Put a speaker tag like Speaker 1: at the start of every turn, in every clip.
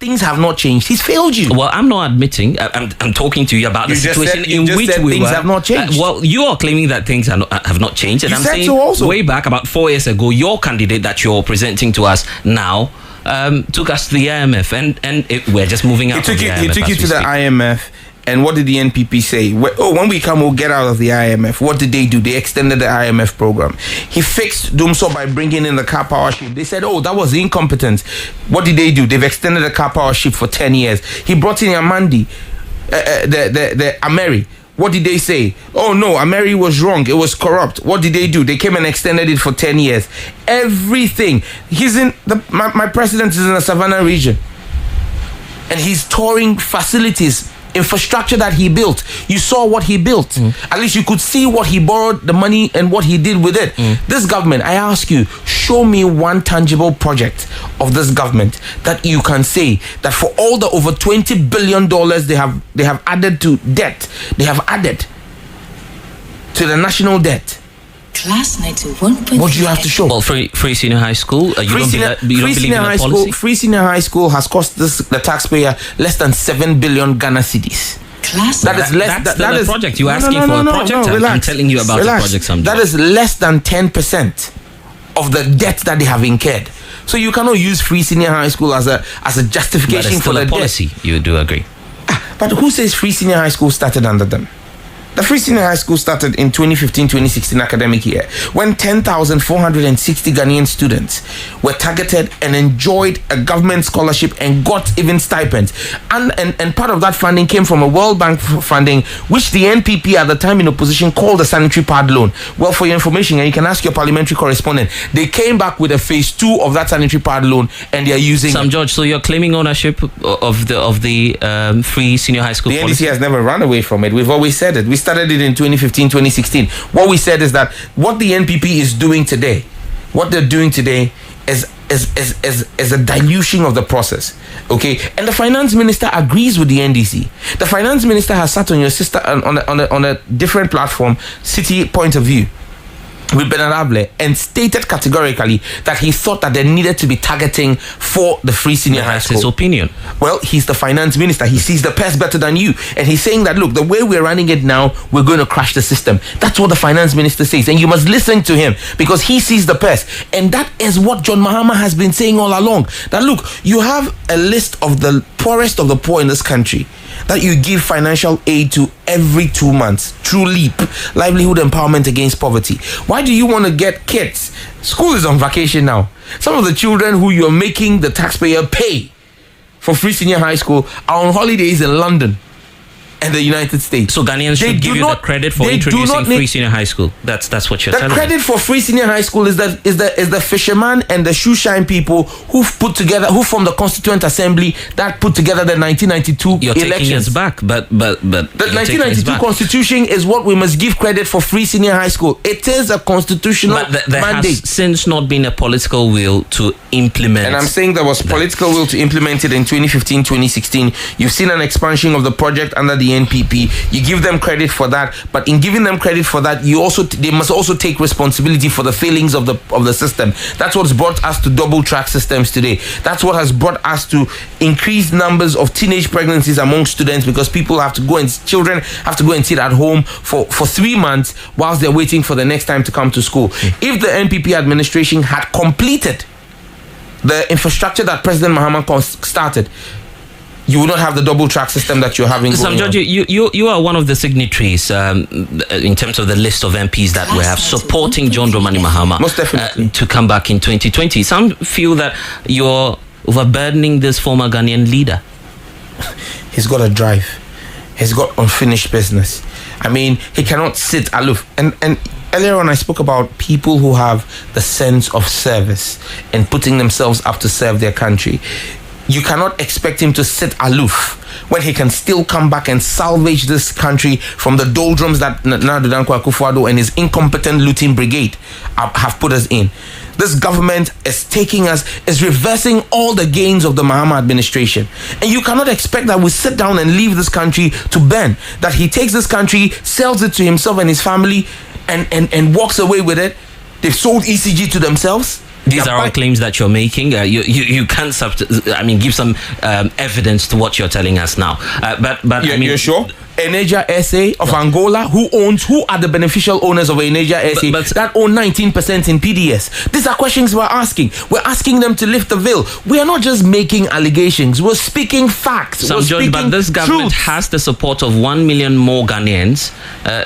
Speaker 1: things have not changed. He's failed you.
Speaker 2: Well, I'm not admitting. I'm talking to you about the situation in which
Speaker 1: things have not changed.
Speaker 2: Well, you are claiming that things have not changed, and I'm saying
Speaker 1: so also.
Speaker 2: Way back about 4 years ago, your candidate that you're presenting to us now took us to the IMF, and we're just moving out.
Speaker 1: He took you to the IMF. And what did the NPP say? When we come, we'll get out of the IMF. What did they do? They extended the IMF program. He fixed Dumso by bringing in the car power shift. They said, that was incompetence. What did they do? They've extended the car power shift for 10 years. He brought in Amandi, the Ameri. What did they say? Oh no, Ameri was wrong. It was corrupt. What did they do? They came and extended it for 10 years. Everything. My president is in the Savannah region. And he's touring facilities, infrastructure that he built. You saw what he built. At least you could see what he borrowed the money and what he did with it. This government, I ask you, show me one tangible project of this government that you can say that for all the over $20 billion they have added to debt, they have added to the national debt.
Speaker 3: Class 91.3.
Speaker 1: What do you have to show?
Speaker 2: Well, free senior high school. You don't believe in a policy?
Speaker 1: Free senior high school has cost the taxpayer less than 7 billion Ghana cedis.
Speaker 2: That's the project you're asking for. A project. I'm telling you about the project.
Speaker 1: That is less than 10% of the debt that they have incurred. So you cannot use free senior high school as a justification for the
Speaker 2: policy.
Speaker 1: Debt.
Speaker 2: You do agree?
Speaker 1: But who says free senior high school started under them? The free senior high school started in 2015-2016 academic year when 10,460 Ghanaian students were targeted and enjoyed a government scholarship and got even stipends. And part of that funding came from a World Bank funding, which the NPP at the time in opposition called the sanitary pad loan. Well, for your information, and you can ask your parliamentary correspondent, they came back with a phase 2 of that sanitary pad loan, and they are using
Speaker 2: Sam George, so you're claiming ownership of the free senior high school
Speaker 1: The
Speaker 2: policy?
Speaker 1: NDC has never run away from it. We've always said it. We started it in 2015-2016. What we said is that what the NPP is doing today, what they're doing today is a dilution of the process. Okay, and the finance minister agrees with the NDC. The finance minister has sat on your sister on a different platform, City Point of View, with Bernard Able, and stated categorically that he thought that there needed to be targeting for the free senior high school.
Speaker 2: That's his opinion.
Speaker 1: Well, he's the finance minister. He sees the purse better than you. And he's saying that, look, the way we're running it now, we're going to crash the system. That's what the finance minister says. And you must listen to him because he sees the purse. And that is what John Mahama has been saying all along. That, look, you have a list of the poorest of the poor in this country that you give financial aid to every 2 months through LEAP, Livelihood Empowerment Against Poverty. Why do you want to get kids? School is on vacation now. Some of the children who you're making the taxpayer pay for free senior high school are on holidays in London and the United States.
Speaker 2: So Ghanaians should give you the credit for introducing free senior high school. That's what you're telling me.
Speaker 1: The credit for free senior high school is the fisherman and the shoe shine people who formed the Constituent Assembly that put together the 1992
Speaker 2: you're
Speaker 1: elections.
Speaker 2: Taking us back, but the
Speaker 1: 1992 Constitution is what we must give credit for free senior high school. It is a constitutional
Speaker 2: there
Speaker 1: mandate.
Speaker 2: Has since not been a political will to implement.
Speaker 1: And I'm saying there was political will to implement it in 2015-2016. You've seen an expansion of the project under the NPP. You give them credit for that, but in giving them credit for that, they must also take responsibility for the failings of the system. That's what's brought us to double track systems today. That's what has brought us to increased numbers of teenage pregnancies among students because children have to go and sit at home for 3 months whilst they're waiting for the next time to come to school. If the NPP administration had completed the infrastructure that President Mahama started, you will not have the double track system that you're having.
Speaker 2: Sam George, you are one of the signatories in terms of the list of MPs that we have supporting John Dramani Mahama.
Speaker 1: Most definitely.
Speaker 2: To come back in 2020. Some feel that you're overburdening this former Ghanaian leader.
Speaker 1: He's got a drive. He's got unfinished business. I mean, he cannot sit aloof. And earlier on, I spoke about people who have the sense of service and putting themselves up to serve their country. You cannot expect him to sit aloof when he can still come back and salvage this country from the doldrums that Akofu and his incompetent looting brigade have put us in. This government is reversing all the gains of the Mahama administration. And you cannot expect that we sit down and leave this country to Ben. That he takes this country, sells it to himself and his family, and walks away with it. They've sold ECG to themselves.
Speaker 2: These are all claims that you're making. You can't give some evidence to what you're telling us now. But
Speaker 1: you're sure? Eneja SA of Angola, who are the beneficial owners of Eneja SA that own 19% in PDS? These are questions we're asking. We're asking them to lift the veil. We are not just making allegations. We're speaking facts.
Speaker 2: But this government has the support of 1 million more Ghanaians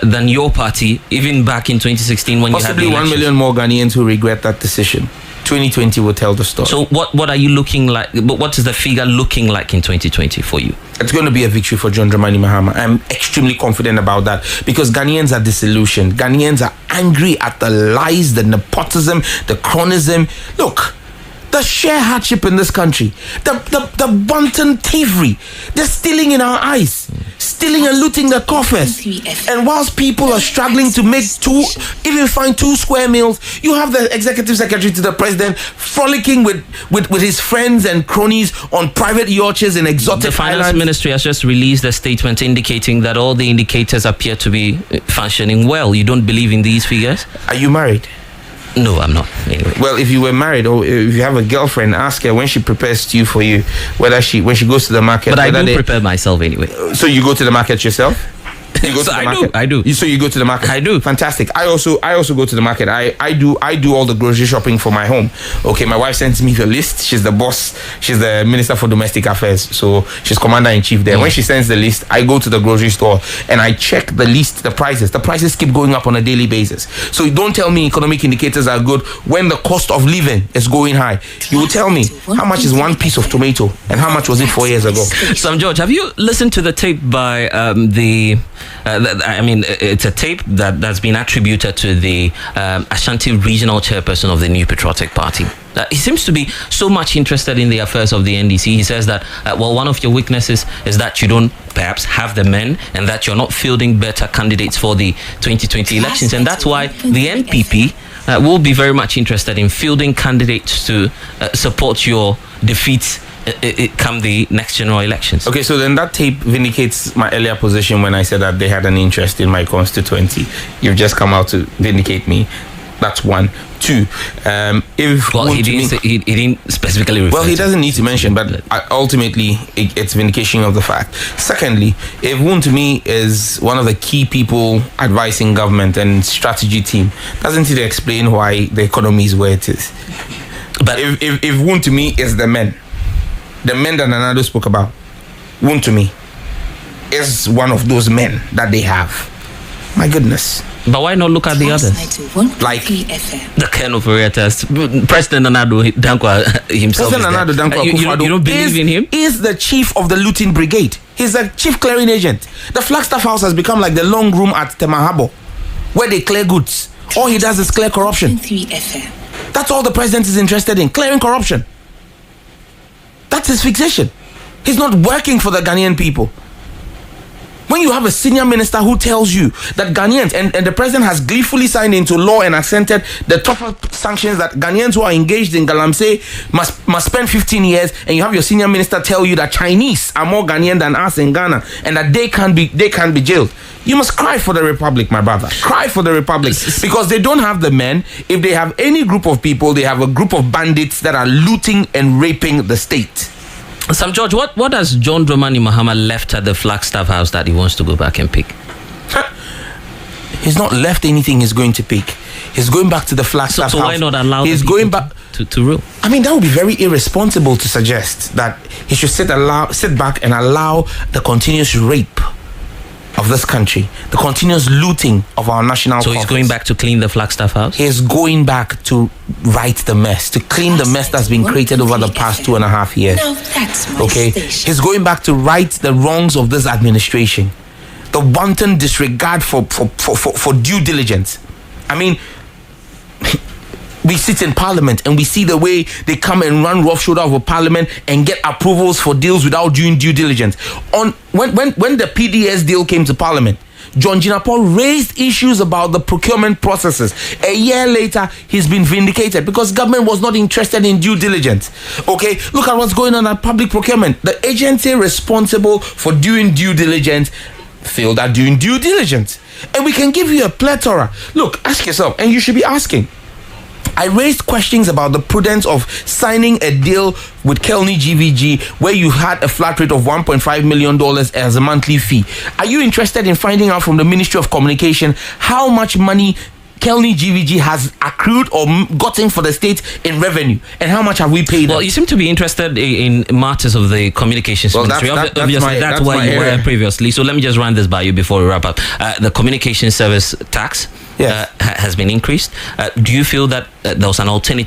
Speaker 2: than your party, even back in 2016 when
Speaker 1: possibly
Speaker 2: you had the
Speaker 1: 1 million more Ghanaians who regret that decision. 2020 will tell the story.
Speaker 2: So what are you looking like? But what is the figure looking like in 2020 for you?
Speaker 1: It's going to be a victory for John Dramani Mahama. I'm extremely confident about that because Ghanaians are disillusioned. Ghanaians are angry at the lies, the nepotism, the chronism. Look, the sheer hardship in this country, the wanton thievery, they're stealing in our eyes, stealing and looting the coffers. And whilst people are struggling to make find 2 square meals, you have the executive secretary to the president frolicking with his friends and cronies on private yachts in exotic
Speaker 2: The finance
Speaker 1: islands.
Speaker 2: ministry has just released a statement indicating that all the indicators appear to be functioning well. You don't believe in these figures?
Speaker 1: Are you married?
Speaker 2: No, I'm not. Anyway.
Speaker 1: Well, if you were married or if you have a girlfriend, ask her when she prepares stew for you, when she goes to the market.
Speaker 2: But I do prepare myself anyway.
Speaker 1: So you go to the market yourself? You go to the market?
Speaker 2: I do.
Speaker 1: So you go to the market?
Speaker 2: I do.
Speaker 1: Fantastic. I also go to the market. I do all the grocery shopping for my home. Okay, my wife sends me the list. She's the boss. She's the Minister for Domestic Affairs. So she's Commander-in-Chief there. When she sends the list, I go to the grocery store and I check the list, the prices. The prices keep going up on a daily basis. So don't tell me economic indicators are good when the cost of living is going high. You will tell me how much is one piece of tomato and how much was it 4 years ago.
Speaker 2: Sam George, have you listened to the tape by it's a tape that's been attributed to the Ashanti regional chairperson of the New Patriotic Party. He seems to be so much interested in the affairs of the NDC. He says that, one of your weaknesses is that you don't perhaps have the men and that you're not fielding better candidates for the 2020 elections. And that's why the NPP will be very much interested in fielding candidates to support your defeat come the next general elections.
Speaker 1: Okay, so then that tape vindicates my earlier position when I said that they had an interest in my constituency. You've just come out to vindicate me. That's one. Two,
Speaker 2: he didn't specifically refer.
Speaker 1: Well, he doesn't need to mention, but ultimately it's vindication of the fact. Secondly, if Wuntumi is one of the key people advising government and strategy team, doesn't it explain why the economy is where it is? But if Wuntumi is the men that Addo spoke about, Wuntumi is one of those men that they have. My goodness.
Speaker 2: But why not look at the others?
Speaker 1: Like
Speaker 2: the kind of test. President Addo Dankwa himself.
Speaker 1: President Addo Dankwa
Speaker 2: you don't believe in him?
Speaker 1: Is the chief of the looting brigade. He's a chief clearing agent. The Flagstaff House has become like the long room at Temahabo, where they clear goods. All he does is clear corruption. That's all the president is interested in, clearing corruption. That's his fixation. He's not working for the Ghanaian people. When you have a senior minister who tells you that Ghanaians, and the president has gleefully signed into law and accented the tougher sanctions that Ghanaians who are engaged in Galamsey must spend 15 years, and you have your senior minister tell you that Chinese are more Ghanaian than us in Ghana and that they can be jailed. You must cry for the republic, my brother. Cry for the republic. Because they don't have the men. If they have any group of people, they have a group of bandits that are looting and raping the state.
Speaker 2: Sam George, what has John Dramani Mahama left at the Flagstaff House that he wants to go back and pick?
Speaker 1: He's not left anything he's going to pick. He's going back to the Flagstaff House.
Speaker 2: So why not allow
Speaker 1: he's going back
Speaker 2: to rule?
Speaker 1: I mean, that would be very irresponsible to suggest that he should sit back and allow the continuous rape of this country, the continuous looting of our national
Speaker 2: So
Speaker 1: coffers.
Speaker 2: He's going back to clean the Flagstaff House?
Speaker 1: He's going back to right the mess, to clean the mess that's been created over the past 2.5 years. Okay? He's going back to right the wrongs of this administration. The wanton disregard for due diligence. I mean, we sit in parliament and we see the way they come and run roughshod over parliament and get approvals for deals without doing due diligence. When the PDS deal came to parliament, John Jinapor raised issues about the procurement processes. A year later, he's been vindicated because government was not interested in due diligence. Okay, look at what's going on at public procurement. The agency responsible for doing due diligence failed at doing due diligence. And we can give you a plethora. Look, ask yourself, and you should be asking, I raised questions about the prudence of signing a deal with Kelny GVG where you had a flat rate of $1.5 million as a monthly fee. Are you interested in finding out from the Ministry of Communication how much money Kelny GVG has accrued or gotten for the state in revenue, and how much have we paid?
Speaker 2: Well, you seem to be interested in matters of the communications ministry. Obviously, that's why you were previously. So let me just run this by you before we wrap up. The communication service tax has been increased. Do you feel that there was an alternative